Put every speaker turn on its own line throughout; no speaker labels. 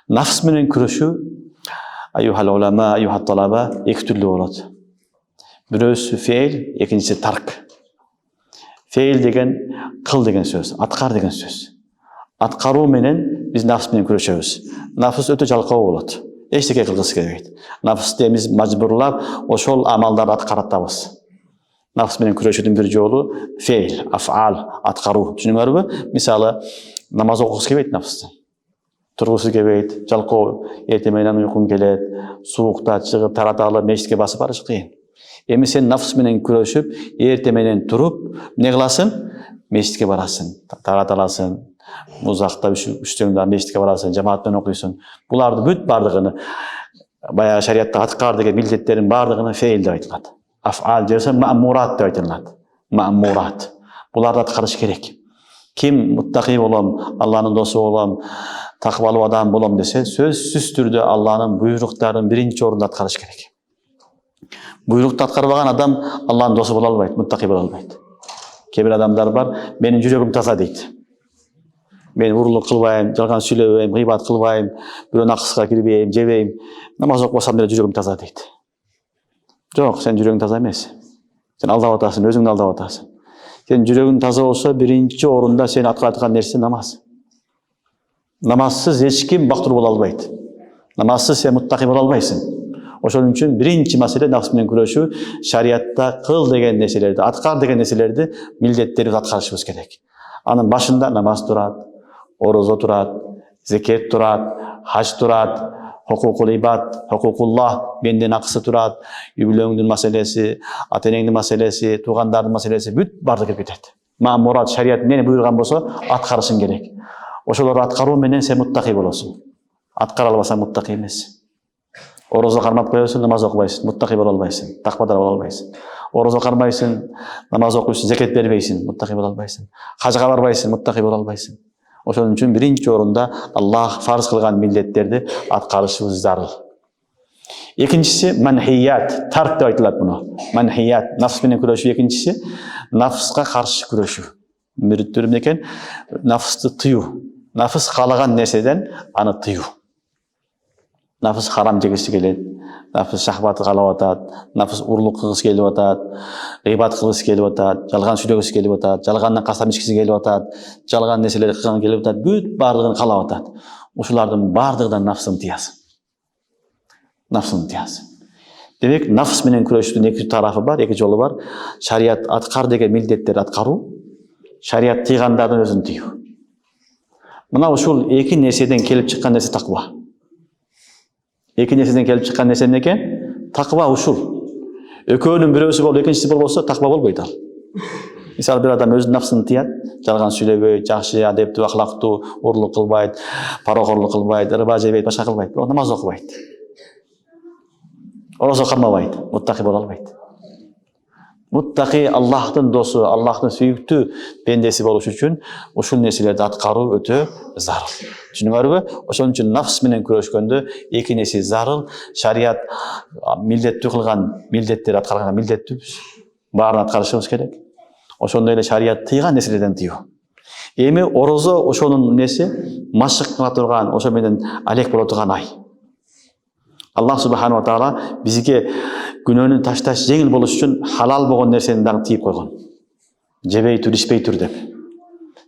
Nafs менен күрөшүү ayyuhal ulama, ayyuhat talaba эки түрлүү болот. Бирөөсү фейл, экинчиси тарк. Фейл деген кыл деген сөз, аткар деген сөз. Аткаруу менен биз нафс менен күрөшөбүз. Нафс өтө жалкоо болот. Эчтеке кылгысы келбейт. Нафсты биз мажбурлап ошол амалдарды аткаратабыз. Нафс менен күрөшүүдүн бир жолу фейл, афал, аткаруу. Түшүнүңөрбү? Мисалы, намаз окугусу келбейт нафстын. Тургусу келбейт, жалкоо, эртең менен уйкуң келет, суукта чыгып тараталы мечитке басып барыш кыйын. Эми сен нафс менен күрөшүп, эртең менен туруп, эмне кыласың? Мечитке барасың, тараталасың, музакта үчтөңдө мечитке барасың, жамаат менен окуйсуң. Буларды бүт бардыгыны баягы шариатта аткар деген милдеттердин бардыгына фейл деп айтылат. Афал десе маъмурат деп айтылат. Маъмурат. Буларды аткарыш керек. Ким муттақи болом, Алланын досу болом, такыбалуу адам болом десе, сөзсүз түрдө Алланын буйруктарын биринчи орунда аткарыш керек. Буйрукту аткарбаган адам Алланын досу боло албайт, муттақи боло албайт. Кээ бир адамдар бар, менин жүрөгүм таза дейт. Мен урлук кылбайм, жалган сүйлөбөйм, гыйбат кылбайм, бирөөнүн акысына кирбейм, жебейм, намаз окубасам деле жүрөгүм таза дейт. Жок, сен жүрөгүң таза эмес. Сен алдап атасың, өзүңдү алдап атасың. Сен жүрөгүң таза болсо, биринчи орунда сен аткарат нерсе намаз. Намазсыз эч ким бактыруу боло албайт. Намазсыз сен муттақи боло албайсың. Ошон үчүн биринчи маселе нафс менен күрөшүү, шариатта кыл деген нерселерди, аткар деген нерселерди, милдеттерибизди аткарышыбыз керек. Анын башында намаз турат, орозо турат, зекет турат, хаж турат, хукукул ибад, хукукуллах, бендин акысы турат, үй бүлөңдүн маселеси, ата энеңдин маселеси, туугандардын маселеси бүт барды кирип кетет. Маъмурат, шариат эмне буйруган болсо, аткарышың керек. Ошолорду аткаруу менен сен муттақи болосуң. Аткара албасаң муттақи эмес. Орозо кармап коесуң, намаз окубайсың, муттақи боло албайсың, таквадар боло албайсың. Орозо кармайсың, намаз окуйсуң, зекет бербейсиң, муттақи боло албайсың. Хажга барбайсың, муттақи боло албайсың. Ошон үчүн биринчи орунда Аллах фарз кылган милдеттерди аткарышыбыз зарыл. Экинчиси манхият, тарк деп айтылат муну. Манхият, нафс менен күрөшүү. Экинчиси нафска каршы күрөшүү. Бир түрү эмне экен? Нафсты тыюу. Нафс каалаган нерседен аны тыюу. Нафс харам жегиси келет, нафс шахваты каалап атат, нафс урлук кылгысы келип атат, гыйбат кылгысы келип атат, жалган сүйлөгүсү келип атат, жалгандан касам ичкиси келип атат, жалган нерселерди кылган келип атат, бүт бардыгын каалап атат. Ушулардын бардыгынан нафсын тыясың. Нафсын тыясың. Демек, нафс менен күрөшүүнүн эки тарафы бар, эки жолу бар. Шариат аткар деген милдеттерди аткаруу, шариат тыйгандардын өзүн тыюу. Мына ушул эки нерседен келип чыккан нерсе таква. Эки нерседен келип чыккан нерсе эмне экен? Таква ушул. Экөөнүн бирөөсү болуп, экинчиси болбосо таква болбойт ал. Мисалы, бир адам өзүнүн нафсын тыят, жалган сүйлөбөйт, жакшы, адептүү, акылактуу, урлук кылбайт, паракорлук кылбайт, рыба жебейт, башка кылбайт, бирок намаз окубайт. Орозо кармабайт, муттақи боло албайт. Муттақи Аллахтын досу, Аллахтын сүйүктүү пендеси болуш үчүн ушул нерселерди аткаруу өтө зарыл. Түшүнүңөрбү? Ошон үчүн нафс менен күрөшкөндө эки нерсе зарыл. Шариат милдеттүү кылган милдеттер аткарган милдеттүүбүз. Баарын аткарышыбыз керек. Ошондой эле шариат тыйган нерселерден тыюу. Эми орозо ошонун нерсе машык кыла турган, ошо менен алек боло турган ай. Аллах субханаху ва таала бизге күнөөнү ташташ жеңил болуш үчүн халал болгон нерсени дагы тыйып койгон. Жебей тур, ичпей тур деп.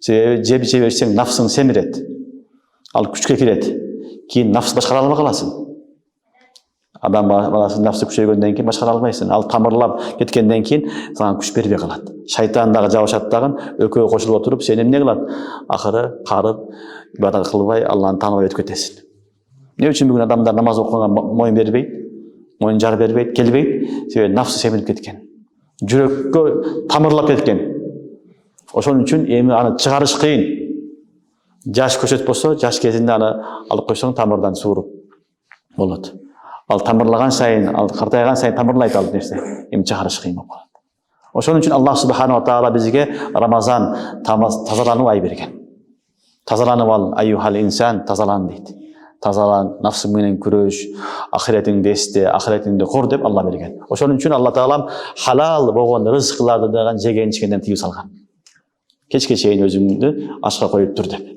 Себеби жеп иче берсең нафсың семирет. Ал күчкө кирет. Кийин нафс башкара албай каласың. Адам баласы нафсы күчөйгөндөн кийин башкара албайсың. Ал тамырлап кеткенден кийин сага күч бербей калат. Шайтан дагы жабышат дагы экөө кошулуп отуруп сени эмне кылат? Акыры карып, ибадат кылбай, Аллахны тааныбай өтүп кетесиң. Не үчүн бүгүн адамдар намаз окуганга моюн бербейт, моюн жар бербейт, келбейт? Себеби нафсы семирип кеткен. Жүрөккө тамырлап кеткен. Ошон үчүн эми аны чыгарыш кыйын. Жаш көчөт болсо, жаш кезинде аны алып койсоң тамырдан сууруп болот. Ал тамырлаган сайын, ал картайган сайын тамырлайт ал нерсе. Эми чыгарыш кыйын болот. Ошон үчүн Аллах субханаху ва таала бизге Рамазан тазалануу ай берген. Тазаланып ал, айюхал инсан, тазалан дейт. Тазалан, нафсың менен күрөш, ахиретиңди эсте, ахиретиңди кор деп Алла берген. Ошон үчүн Алла таалам халал болгон рызыкларды дагы жеген ичкенден тыюу салган. Кечке чейин өзүңдү ашка коюп тур деп.